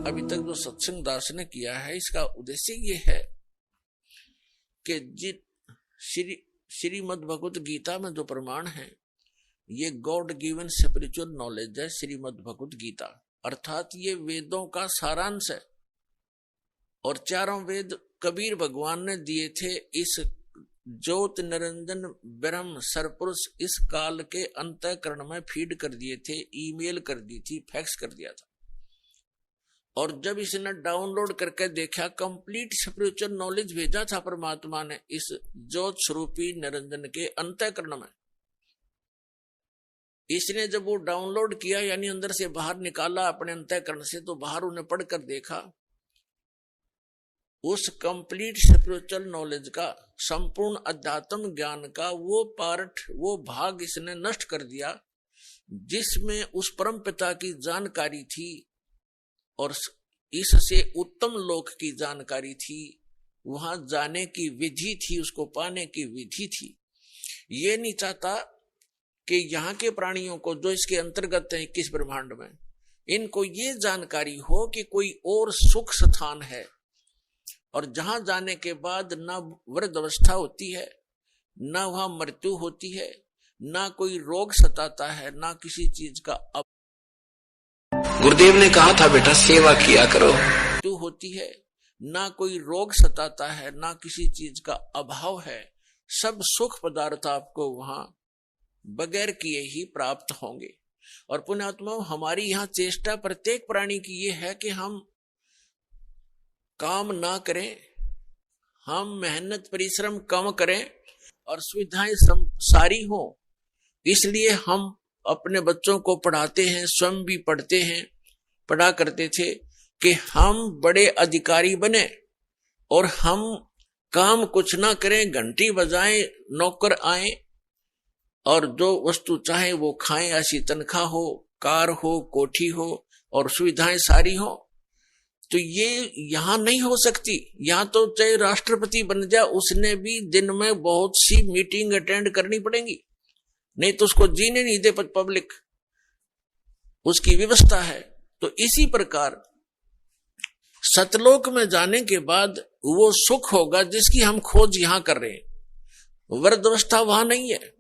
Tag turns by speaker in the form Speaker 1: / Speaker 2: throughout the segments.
Speaker 1: अभी तक जो सत्संग दास ने किया है इसका उद्देश्य ये है कि श्रीमद् भगवत गीता में जो प्रमाण है ये गॉड गिवन स्पिरिचुअल नॉलेज है। श्रीमद् भगवत गीता अर्थात ये वेदों का सारांश है और चारों वेद कबीर भगवान ने दिए थे इस ज्योत निरंजन ब्रह्म सरपुरुष इस काल के अंतःकरण में फीड कर दिए थे, ईमेल कर दी थी, फैक्स कर दिया था। और जब इसने डाउनलोड करके देखा, कंप्लीट स्पिरिचुअल नॉलेज भेजा था परमात्मा ने इस ज्योत स्वरूपी निरंजन के अंतःकरण में। इसने जब वो डाउनलोड किया यानी अंदर से बाहर निकाला अपने अंतःकरण से, तो बाहर उन्हें पढ़कर देखा उस कंप्लीट स्पिरिचुअल नॉलेज का, संपूर्ण अध्यात्म ज्ञान का वो पार्ट, वो भाग इसने नष्ट कर दिया जिसमें उस परम पिता की जानकारी थी और इससे उत्तम लोक की जानकारी थी, वहां जाने की विधि थी, उसको पाने की विधि थी। ये नहीं चाहता कि यहाँ के प्राणियों को जो इसके अंतर्गत है 21 ब्रह्मांड में, इनको ये जानकारी हो कि कोई और सुख स्थान है और जहां जाने के बाद ना वृद्ध अवस्था होती है, ना वहां मृत्यु होती है, ना कोई रोग सताता है, ना किसी चीज का
Speaker 2: गुरुदेव ने कहा था बेटा सेवा किया करो।
Speaker 1: मृत्यु होती है, ना कोई रोग सताता है, ना किसी चीज का अभाव है। सब सुख पदार्थ आपको वहां बगैर किए ही प्राप्त होंगे। और पुण्यात्मा हमारी यहाँ चेष्टा प्रत्येक प्राणी की ये है कि हम काम ना करें, हम मेहनत परिश्रम कम करें और सुविधाएं सारी हो। इसलिए हम अपने बच्चों को पढ़ाते हैं, स्वयं भी पढ़ते हैं, पढ़ा करते थे कि हम बड़े अधिकारी बने और हम काम कुछ ना करें, घंटी बजाएं, नौकर आए और जो वस्तु चाहे वो खाएं, ऐसी तनख्वाह हो, कार हो, कोठी हो और सुविधाएं सारी हो। तो ये यहां नहीं हो सकती। यहां तो चाहे राष्ट्रपति बन जाए उसने भी दिन में बहुत सी मीटिंग अटेंड करनी पड़ेगी, नहीं तो उसको जीने नहीं दे पब्लिक, उसकी व्यवस्था है। तो इसी प्रकार सतलोक में जाने के बाद वो सुख होगा जिसकी हम खोज यहां कर रहे हैं। वृद्धावस्था वहां नहीं है,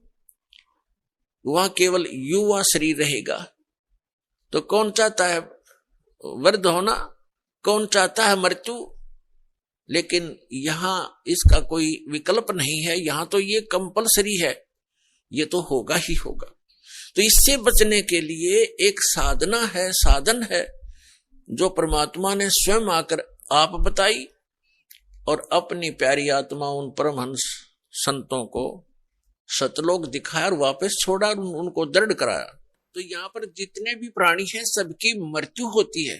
Speaker 1: वहां केवल युवा शरीर रहेगा। तो कौन चाहता है वृद्ध होना, कौन चाहता है मृत्यु? लेकिन यहां इसका कोई विकल्प नहीं है, यहां तो ये कंपलसरी है, ये तो होगा ही होगा। तो इससे बचने के लिए एक साधना है, साधन है जो परमात्मा ने स्वयं आकर आप बताई और अपनी प्यारी आत्मा उन परमहंस संतों को सतलोक दिखाया और वापस छोड़ा और उनको दृढ़ कराया। तो यहाँ पर जितने भी प्राणी हैं सबकी मृत्यु होती है,